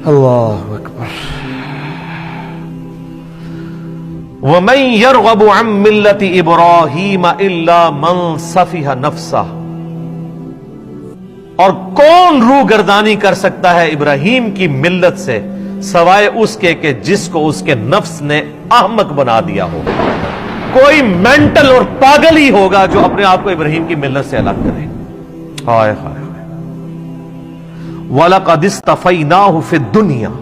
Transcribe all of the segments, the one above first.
اللہ اکبر۔ وَمَن يَرْغَبُ عَن مِّلَّةِ إِبْرَاهِيمَ إِلَّا مَن صَفِحَ نَفْسَهُ، اور کون روگردانی کر سکتا ہے ابراہیم کی ملت سے سوائے اس کے کہ جس کو اس کے نفس نے احمق بنا دیا ہو۔ کوئی مینٹل اور پاگل ہی ہوگا جو اپنے آپ کو ابراہیم کی ملت سے الگ کرے۔ ہائے ہائے ہائے۔ وَلَقَدِ اصْطَفَيْنَاهُ فِي الدُّنْيَا،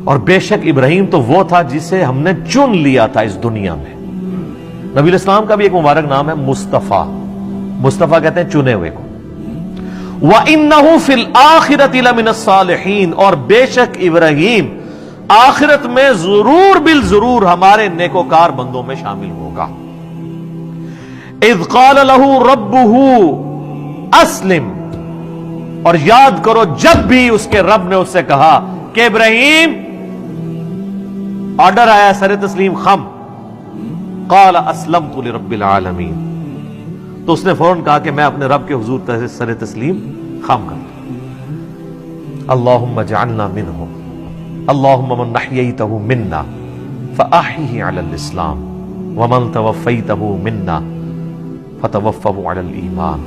اور بے شک ابراہیم تو وہ تھا جسے ہم نے چن لیا تھا اس دنیا میں۔ نبی علیہ السلام کا بھی ایک مبارک نام ہے مصطفیٰ۔ مصطفیٰ کہتے ہیں چنے ہوئے کو۔ وَإِنَّهُ فِي الْآخِرَةِ لَمِنَ الصَّالِحِينَ، اور بے شک ابراہیم آخرت میں ضرور بالضرور ہمارے نیکوکار بندوں میں شامل ہوگا۔ اِذْ قَالَ لَهُ رَبُّهُ أَسْلِمْ، اور یاد کرو جب بھی اس کے رب نے اس سے کہا کہ ابراہیم، آرڈر آیا سر تسلیم خم، قال اسلمت لرب العالمین، تو اس نے فوراً کہا کہ میں اپنے رب کے حضور سر تسلیم خم کرتا۔ اللہم اجعلنا منہم، اللہم من احییتہ منا فاحیہ علی الاسلام، ومن توفیتہ منا فتوفہ علی الایمان،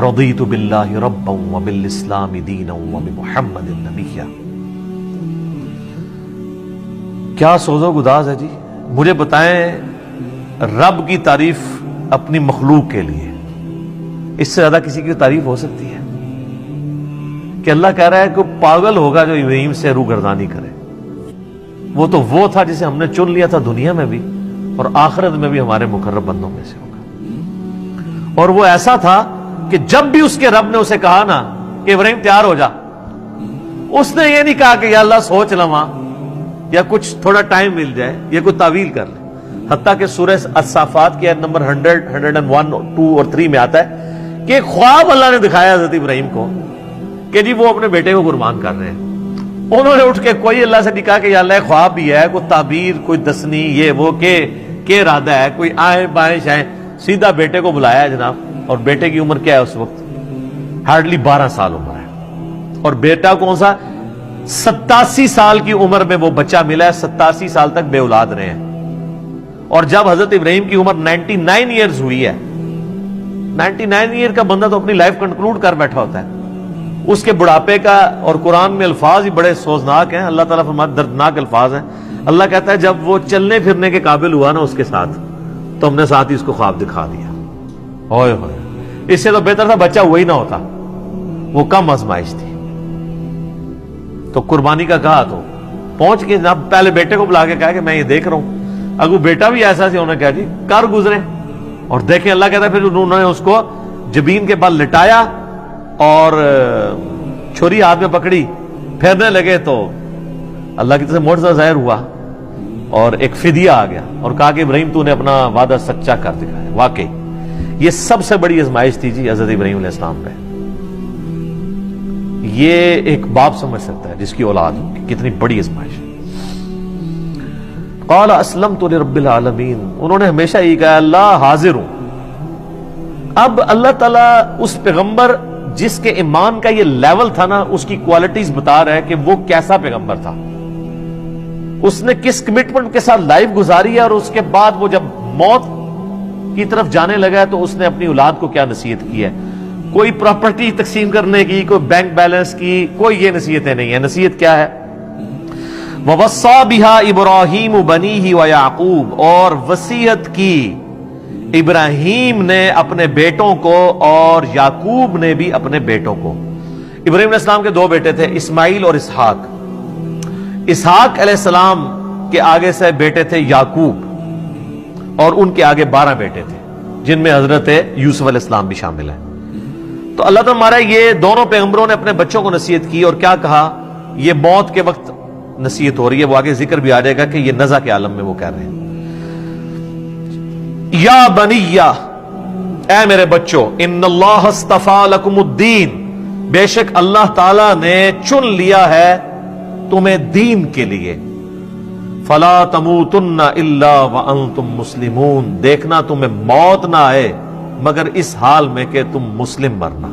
رضیت باللہ ربا وبالاسلام دینا وبمحمد نبیا۔ کیا سوز و گداز ہے جی۔ مجھے بتائیں رب کی تعریف اپنی مخلوق کے لیے اس سے زیادہ کسی کی تعریف ہو سکتی ہے؟ کہ اللہ کہہ رہا ہے کہ پاگل ہوگا جو ابراہیم سے روگردانی کرے۔ وہ تو وہ تھا جسے ہم نے چن لیا تھا دنیا میں بھی اور آخرت میں بھی ہمارے مقرب بندوں میں سے ہوگا۔ اور وہ ایسا تھا کہ جب بھی اس کے رب نے اسے کہا نا کہ ابراہیم تیار ہو جا، اس نے یہ نہیں کہا کہ یا اللہ سوچ لواں یا کچھ تھوڑا ٹائم مل جائے یا کوئی تعویل کر لے۔ حتیٰ کہ سورہ الصافات کی آیت نمبر 100، 101، 2 اور 3 میں آتا ہے کہ خواب اللہ نے دکھایا حضرت ابراہیم کو کہ جی وہ اپنے بیٹے کو قربان کر رہے ہیں۔ انہوں نے اٹھ کے کوئی اللہ سے نہیں کہا کہ یا اللہ خواب بھی ہے، کوئی تعبیر، کوئی دسنی، یہ وہ کہ ارادہ ہے، کوئی آئیں بائیں شائیں، سیدھا بیٹے کو بلایا ہے جناب۔ اور بیٹے کی عمر کیا ہے اس وقت؟ ہارڈلی 12 سال عمر ہے، اور بیٹا کون سا؟ 87 سال کی عمر میں وہ بچہ ملا ہے، 87 سال تک بے اولاد رہے ہیں۔ اور جب حضرت ابراہیم کی عمر 99 ایئرز ہوئی ہے، 99 ایئر کا بندہ تو اپنی لائف کنکلوڈ کر بیٹھا ہوتا ہے، اس کے بڑھاپے کا، اور قرآن میں الفاظ ہی بڑے سوزناک ہیں، اللہ تعالیٰ فرماتا دردناک الفاظ ہیں۔ اللہ کہتا ہے جب وہ چلنے پھرنے کے قابل ہوا نا اس کے ساتھ، تو ہم نے ساتھ ہی اس کو خواب دکھا دیا۔ ہوئے ہوئے، اس سے تو بہتر تھا بچہ وہی نہ ہوتا، وہ کم آزمائش تھی۔ تو قربانی کا کہا تو پہنچ کے جناب پہلے بیٹے کو بلا کے کہا کہ میں یہ دیکھ رہا ہوں۔ اگر بیٹا بھی ایسا سی، انہوں نے کہا جی کر گزرے، اور دیکھیں اللہ کہتا ہے پھر انہوں نے اس کو جبین کے بل لٹایا اور چھری ہاتھ میں پکڑی، پھیرنے لگے تو اللہ کی طرف سے معجزہ ظاہر ہوا اور ایک فدیہ آ گیا، اور کہا کہ ابراہیم تو نے اپنا وعدہ سچا کر دکھایا۔ واقعی یہ سب سے بڑی آزمائش تھی جی حضرت ابراہیم علیہ السلام پہ۔ یہ ایک باپ سمجھ سکتا ہے جس کی اولاد ہو کہ کتنی بڑی آزمائش ہے۔ قال اسلمت لرب العالمین، انہوں نے ہمیشہ یہ کہا اللہ حاضر ہوں۔ اب اللہ تعالیٰ اس پیغمبر جس کے ایمان کا یہ لیول تھا نا، اس کی کوالٹیز بتا رہا ہے کہ وہ کیسا پیغمبر تھا، اس نے کس کمٹمنٹ کے ساتھ لائف گزاری ہے، اور اس کے بعد وہ جب موت کی طرف جانے لگا ہے تو اس نے اپنی اولاد کو کیا نصیحت کی ہے۔ کوئی پراپرٹی تقسیم کرنے کی، کوئی بینک بیلنس کی، کوئی یہ نصیحتیں نہیں ہیں۔ نصیحت کیا ہے؟ وَوَصَّى بِهَا إِبْرَاهِيمُ بَنِيهِ وَيَعْقُوبُ، اور وصیت کی ابراہیم نے اپنے بیٹوں کو اور یعقوب نے بھی اپنے بیٹوں کو۔ ابراہیم علیہ السلام کے 2 بیٹے تھے، اسماعیل اور اسحاق۔ اسحاق علیہ السلام کے آگے سے بیٹے تھے یعقوب، اور ان کے آگے 12 بیٹے تھے جن میں حضرت یوسف علیہ السلام بھی شامل ہیں۔ تو اللہ تعالیٰ ہمارا یہ دونوں پیغمبروں نے اپنے بچوں کو نصیحت کی، اور کیا کہا؟ یہ موت کے وقت نصیحت ہو رہی ہے، وہ آگے ذکر بھی آ جائے گا کہ یہ نزع کے عالم میں وہ کہہ رہے ہیں یا بنی، اے میرے بچوں، ان اللہ اصطفیٰ لکم الدین، بے شک اللہ تعالیٰ نے چن لیا ہے تمہیں دین کے لیے، فلا تموتن الا وانتم مسلمون، دیکھنا تمہیں موت نہ آئے مگر اس حال میں کہ تم مسلم مرنا۔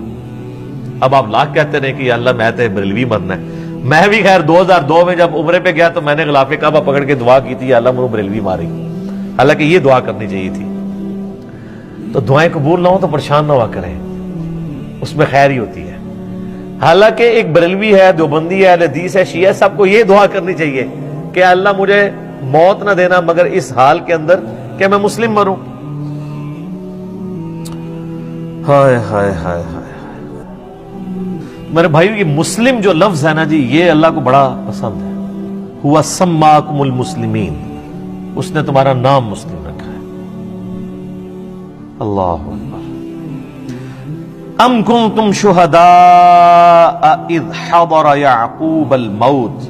اب آپ لاکھ کہتے رہے کہ یا اللہ میں تو بریلوی مرنا ہے. میں بھی خیر 2002 میں جب عمرے پہ گیا تو میں نے غلاف کعبہ پکڑ کے دعا کی تھی یا اللہ مجھے بریلوی ماری. حالانکہ یہ دعا کرنی چاہیے تھی. تو دعائیں قبول نہ ہو تو پریشان نہ ہوا کریں, اس میں خیر ہی ہوتی ہے. حالانکہ ایک بریلوی ہے, دیوبندی ہے, اہل حدیث ہے, شیعہ ہے, سب کو یہ دعا کرنی چاہیے کہ اللہ مجھے موت نہ دینا مگر اس حال کے اندر کہ میں مسلم مروں. ہائے ہائے ہائے ہائے. میرے بھائیو یہ مسلم جو لفظ ہے نا جی, یہ اللہ کو بڑا پسند ہے. ہوا سماکم المسلمین, اس نے تمہارا نام مسلم رکھا ہے. اللہ اکبر. ام کنتم شہداء اذ حضر یعقوب الموت,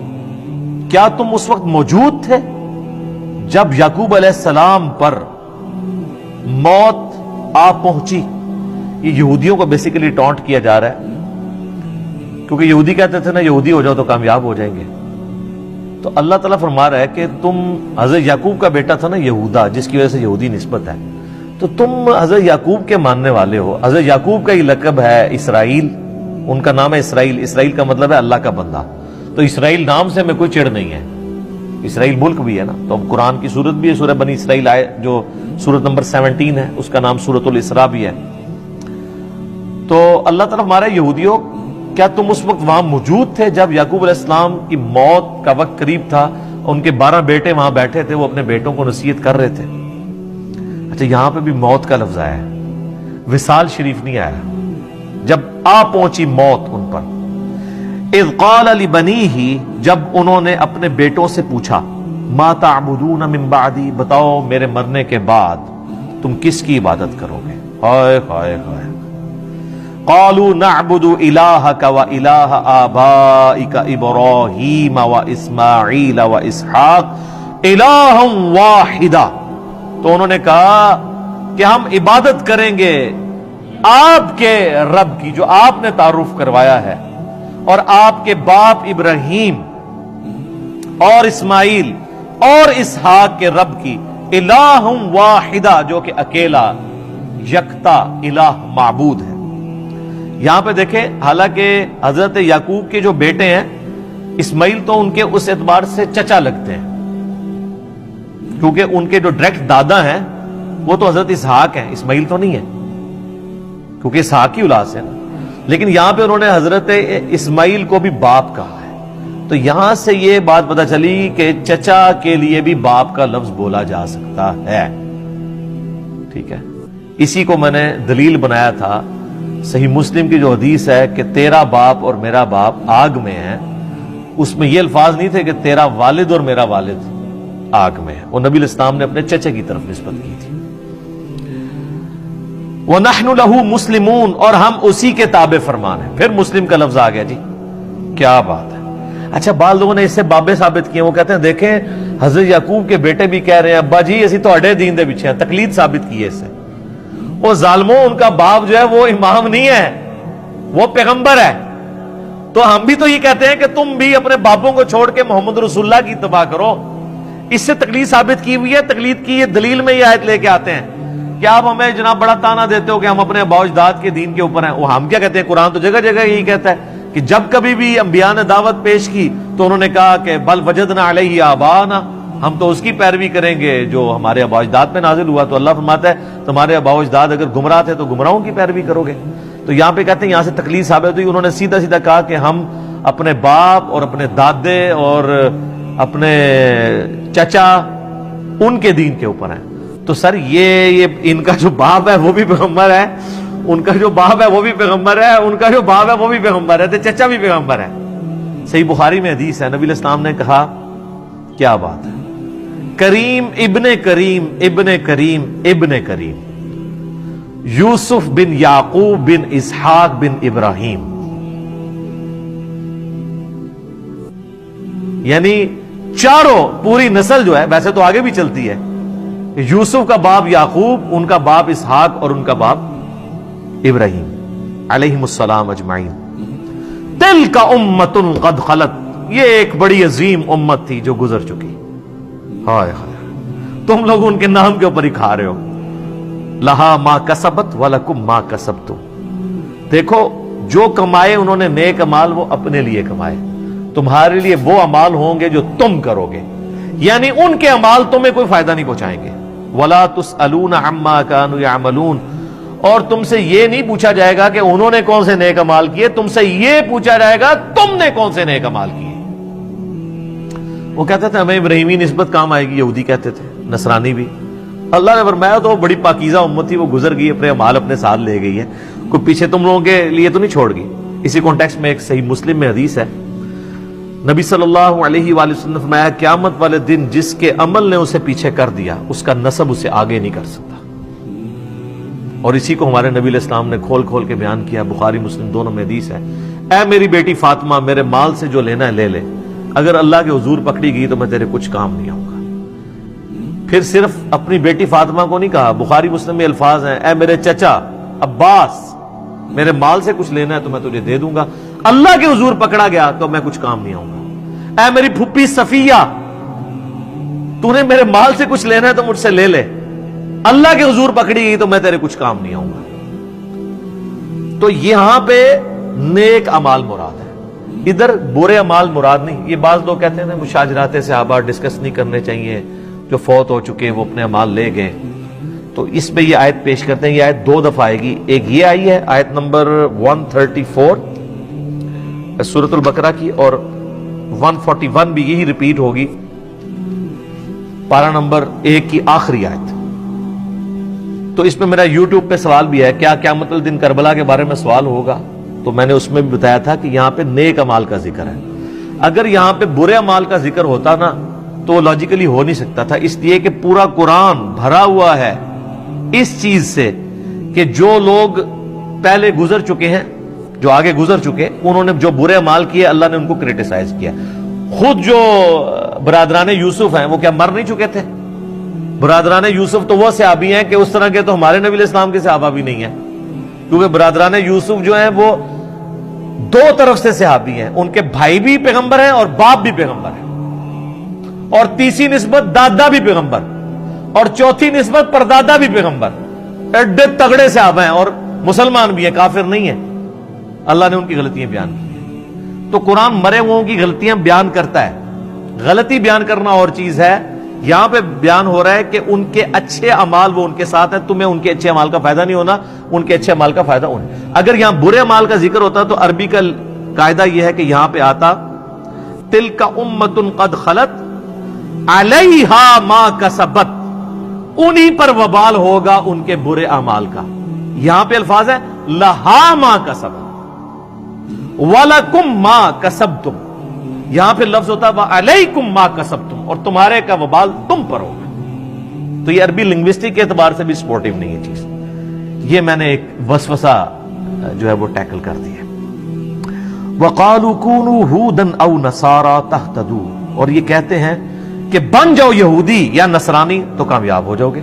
کیا تم اس وقت موجود تھے جب یعقوب علیہ السلام پر موت آ پہنچی. یہ یہودیوں کو بیسیکلی ٹونٹ کیا جا رہا ہے, کیونکہ یہودی کہتے تھے نا یہودی ہو جاؤ تو کامیاب ہو جائیں گے. تو اللہ تعالیٰ فرما رہا ہے کہ تم حضرت یعقوب کا بیٹا تھا نا یہودا, جس کی وجہ سے یہودی نسبت ہے, تو تم حضرت یعقوب کے ماننے والے ہو. حضرت یعقوب کا یہ لقب ہے اسرائیل, ان کا نام ہے اسرائیل. اسرائیل کا مطلب ہے اللہ کا بندہ. تو اسرائیل نام سے ہمیں کوئی چڑ نہیں ہے. اسرائیل ملک بھی ہے نا, تو اب قرآن کی سورت بھی ہے, سورہ بنی اسرائیل آئے جو سورت نمبر 17 ہے, اس کا نام سورت الاسراء بھی ہے. تو اللہ تعالیٰ ہمارے یہودیوں, کیا تم اس وقت وہاں موجود تھے جب یعقوب علیہ السلام کی موت کا وقت قریب تھا, ان کے 12 بیٹے وہاں بیٹھے تھے, وہ اپنے بیٹوں کو نصیحت کر رہے تھے. اچھا یہاں پہ بھی موت کا لفظ آیا ہے, وصال شریف نہیں آیا. جب آ پہنچی موت ان پر. اذ قال لبنیہ, جب انہوں نے اپنے بیٹوں سے پوچھا, ما تعبدون من بعدی, بتاؤ میرے مرنے کے بعد تم کس کی عبادت کرو گے. ہائے ہائے ہائے. قالوا نعبد الہک و الہ آبائک ابراہیم و اسماعیل و اسحاق الہا واحدا. تو انہوں نے کہا کہ ہم عبادت کریں گے آپ کے رب کی, جو آپ نے تعارف کروایا ہے, اور آپ کے باپ ابراہیم اور اسماعیل اور اسحاق کے رب کی, الہ واحدہ, جو کہ اکیلا یکتا الہ معبود ہے. یہاں پہ دیکھیں, حالانکہ حضرت یعقوب کے جو بیٹے ہیں اسماعیل تو ان کے اس اعتبار سے چچا لگتے ہیں, کیونکہ ان کے جو ڈائریکٹ دادا ہیں وہ تو حضرت اسحاق ہیں, اسماعیل تو نہیں ہے, کیونکہ اسحاق کی اولاد سے نا. لیکن یہاں پہ انہوں نے حضرت اسماعیل کو بھی باپ کہا ہے. تو یہاں سے یہ بات پتہ چلی کہ چچا کے لیے بھی باپ کا لفظ بولا جا سکتا ہے. ٹھیک ہے, اسی کو میں نے دلیل بنایا تھا. صحیح مسلم کی جو حدیث ہے کہ تیرا باپ اور میرا باپ آگ میں ہے, اس میں یہ الفاظ نہیں تھے کہ تیرا والد اور میرا والد آگ میں ہے. وہ نبی الاسلام نے اپنے چچے کی طرف نسبت کی تھی. وَنَحْنُ لَهُ مُسْلِمُونَ, اور ہم اسی کے تابع فرمان ہیں. پھر مسلم کا لفظ آ گیا جی, کیا بات ہے. اچھا بعض لوگوں نے اس سے بابے ثابت کیے, وہ کہتے ہیں دیکھیں حضرت یعقوب کے بیٹے بھی کہہ رہے ہیں ابا جی اسی تو اڈے دین دے پیچھے ہیں, تقلید ثابت کی ہے اس سے. وہ ظالموں, ان کا باپ جو ہے وہ امام نہیں ہے, وہ پیغمبر ہے. تو ہم بھی تو یہ کہتے ہیں کہ تم بھی اپنے باپوں کو چھوڑ کے محمد رسول اللہ کی اتباع کرو. اس سے تقلید ثابت کی ہوئی ہے. تقلید کی یہ دلیل میں یہ آیت لے کے آتے ہیں کہ آپ ہمیں جناب بڑا تانا دیتے ہو کہ ہم اپنے آباء و اجداد کے دین کے اوپر ہیں. وہ ہم کیا کہتے ہیں, قرآن تو جگہ جگہ یہی کہتا ہے کہ جب کبھی بھی انبیاء نے دعوت پیش کی تو انہوں نے کہا کہ بل وجدنا علیہ آباءنا, ہم تو اس کی پیروی کریں گے جو ہمارے آباء و اجداد پہ نازل ہوا. تو اللہ فرماتا ہے تمہارے آباء و اجداد اگر گمراہ تھے تو گمراہوں کی پیروی کرو گے. تو یہاں پہ کہتے ہیں یہاں سے تقلید ثابت ہوئی. انہوں نے سیدھا سیدھا کہا کہ ہم اپنے باپ اور اپنے دادے اور اپنے چچا ان کے دین کے اوپر ہیں. تو سر یہ ان کا جو باپ ہے وہ بھی پیغمبر ہے, ان کا جو باپ ہے وہ بھی پیغمبر ہے, ان کا جو باپ ہے وہ بھی پیغمبر ہے, تو چچا بھی پیغمبر ہے. صحیح بخاری میں حدیث ہے, نبی علیہ السلام نے کہا, کیا بات ہے, کریم ابن کریم ابن کریم ابن کریم, یوسف بن یعقوب بن اسحاق بن ابراہیم. یعنی چاروں پوری نسل جو ہے, ویسے تو آگے بھی چلتی ہے, یوسف کا باپ یعقوب, ان کا باپ اسحاق اور ان کا باپ ابراہیم علیہم السلام اجمعین. تلک امۃ قد خلت, یہ ایک بڑی عظیم امت تھی جو گزر چکی. ہائے ہائے, تم لوگ ان کے نام کے اوپر ہی کھا رہے ہو. لہا ما کسبت ولکم ما کسبتم. دیکھو جو کمائے انہوں نے نیک امال وہ اپنے لیے کمائے، تمہارے لیے وہ امال ہوں گے جو تم کرو گے، یعنی ان کے امال تمہیں کوئی فائدہ نہیں پہنچائیں گے۔ وَلَا تُسْأَلُونَ عَمَّا كَانُوا يَعْمَلُونَ، اور تم سے یہ نہیں پوچھا جائے گا کہ انہوں نے کون سے نیک امال کیے، تم سے یہ پوچھا جائے گا تم نے کون سے نیک امال کیے۔ وہ کہتے تھے ہمیں ابراہیمی نسبت کام آئے گی، یہودی کہتے تھے، نصرانی بھی۔ اللہ نے فرمایا تو بڑی پاکیزہ امت تھی، وہ گزر گئی، اپنے امال اپنے ساتھ لے گئی ہے، کوئی پیچھے تم لوگوں کے لیے تو نہیں چھوڑ گئی۔ اسی کانٹیکسٹ میں ایک صحیح مسلم میں حدیث ہے، نبی صلی اللہ علیہ وآلہ وسلم نے فرمایا قیامت والے دن جس کے عمل نے اسے پیچھے کر دیا اس کا نسب اسے آگے نہیں کر سکتا۔ اور اسی کو ہمارے نبی علیہ السلام نے کھول کھول کے بیان کیا، بخاری مسلم دونوں میں حدیث ہے، اے میری بیٹی فاطمہ میرے مال سے جو لینا ہے لے لے، اگر اللہ کے حضور پکڑی گئی تو میں تیرے کچھ کام نہیں آؤں گا۔ پھر صرف اپنی بیٹی فاطمہ کو نہیں کہا، بخاری مسلم میں الفاظ ہیں، اے میرے چچا عباس میرے مال سے کچھ لینا ہے تو میں تجھے دے دوں گا، اللہ کے حضور پکڑا گیا تو میں کچھ کام نہیں آؤں گا۔ اے میری پھپھی صفیہ تو نے میرے مال سے کچھ لینا ہے تو مجھ سے لے لے، اللہ کے حضور پکڑی گئی تو میں تیرے کچھ کام نہیں آؤں گا۔ تو یہاں پہ نیک اعمال مراد ہے، ادھر برے اعمال مراد نہیں۔ یہ بعض لوگ کہتے ہیں مشاجرات صحابہ ڈسکس نہیں کرنے چاہیے، جو فوت ہو چکے وہ اپنے اعمال لے گئے، تو اس پہ یہ آیت پیش کرتے ہیں۔ یہ آیت دو دفعہ آئے گی، ایک یہ آئی ہے آیت نمبر 134 سورۃ البقرہ کی، اور 141 بھی یہی ریپیٹ ہوگی پارہ نمبر 1 کی آخری آیت۔ تو اس پہ میرا یوٹیوب پہ سوال بھی ہے، کیا قیامت الدن کربلا کے بارے میں سوال ہوگا؟ تو میں نے اس میں بھی بتایا تھا کہ یہاں پہ نیک اعمال کا ذکر ہے، اگر یہاں پہ برے اعمال کا ذکر ہوتا نا تو لاجیکلی ہو نہیں سکتا تھا، اس لیے کہ پورا قرآن بھرا ہوا ہے اس چیز سے کہ جو لوگ پہلے گزر چکے ہیں، جو آگے گزر چکے، انہوں نے جو برے اعمال کیے اللہ نے ان کو کریٹیسائز کیا۔ خود جو برادران یوسف ہیں وہ کیا مر نہیں چکے تھے؟ برادران یوسف تو وہ صحابی ہیں کہ اس طرح کے تو ہمارے نبی علیہ السلام کے صحابہ بھی نہیں ہیں، کیونکہ برادران یوسف جو ہیں وہ دو طرف سے صحابی ہیں، ان کے بھائی بھی پیغمبر ہیں اور باپ بھی پیغمبر ہیں، اور تیسری نسبت دادا بھی پیغمبر، اور چوتھی نسبت پردادا بھی پیغمبر، ایڈے تگڑے صحابہ ہیں، اور مسلمان بھی ہیں، کافر نہیں ہیں۔ اللہ نے ان کی غلطیاں بیان کی ہیں۔ تو قرآن مرے ہوئوں کی غلطیاں بیان کرتا ہے، غلطی بیان کرنا اور چیز ہے، یہاں پہ بیان ہو رہا ہے کہ ان کے اچھے اعمال وہ ان کے ساتھ ہیں، تمہیں ان کے اچھے اعمال کا فائدہ نہیں ہونا، ان کے اچھے اعمال کا فائدہ انہیں۔ اگر یہاں برے اعمال کا ذکر ہوتا تو عربی کا قاعدہ یہ ہے کہ یہاں پہ آتا تلک امۃ قد خلت علیہا ما کسبت، انہی پر وبال ہوگا ان کے برے اعمال کا۔ یہاں پہ الفاظ ہے لہا ما کسبت وَلَكُمْ مَا كَسَبْتُمْ، یہاں پہ لفظ ہوتا ہے وَعَلَيْكُمْ مَا كَسَبْتُمْ، اور تمہارے کا وبال تم پر ہوگا۔ تو یہ عربی لنگوسٹک کے اعتبار سے بھی سپورٹیو نہیں ہے چیز، یہ میں نے ایک وسوسہ جو ہے وہ ٹیکل کر دی ہے۔ وَقَالُوا كُونُوا هُودًا أَوْ نَصَارَىٰ تَهْتَدُوا، اور یہ کہتے ہیں کہ بن جاؤ یہودی یا نصرانی تو کامیاب ہو جاؤ گے۔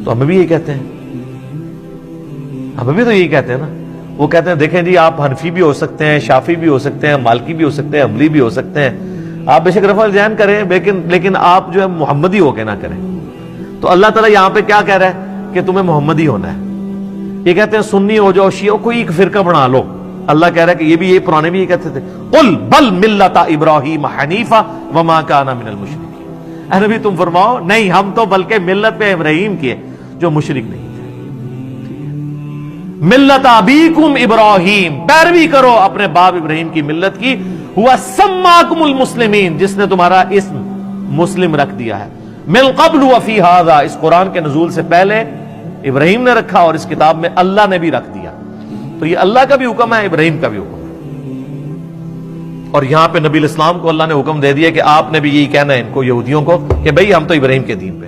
تو ہمیں بھی یہی کہتے ہیں، ہمیں بھی تو یہی کہتے ہیں نا۔ وہ کہتے ہیں دیکھیں جی آپ حنفی بھی ہو سکتے ہیں، شافی بھی ہو سکتے ہیں، مالکی بھی ہو سکتے ہیں، حنبلی بھی ہو سکتے ہیں، آپ بے شک رفع الذہن کریں، لیکن آپ جو ہے محمدی ہو کے نہ کریں۔ تو اللہ تعالیٰ یہاں پہ کیا کہہ رہا ہے کہ تمہیں محمدی ہونا ہے۔ یہ کہتے ہیں سنی ہو جاؤ، شیعہ، کوئی ایک فرقہ بنا لو۔ اللہ کہہ رہا ہے کہ یہ بھی، یہ پرانے بھی یہ کہتے تھے، قل بل ملۃ ابراہیم حنیفا وما کان من المشرکین، اے نبی تم فرماؤ نہیں، ہم تو بلکہ ملت پہ ابراہیم کے جو مشرک نہیں تھے۔ ملت ابیکم ابراہیم، پیروی کرو اپنے باپ ابراہیم کی ملت کی، ہوا سماکم المسلمین، جس نے تمہارا اسم مسلم رکھ دیا ہے، من قبل وفی ھذا، اس قرآن کے نزول سے پہلے ابراہیم نے رکھا اور اس کتاب میں اللہ نے بھی رکھ دیا۔ تو یہ اللہ کا بھی حکم ہے، ابراہیم کا بھی حکم ہے۔ اور یہاں پہ نبی الاسلام کو اللہ نے حکم دے دیا کہ آپ نے بھی یہی کہنا ہے ان کو، یہودیوں کو، کہ بھئی ہم تو ابراہیم کے دین پہ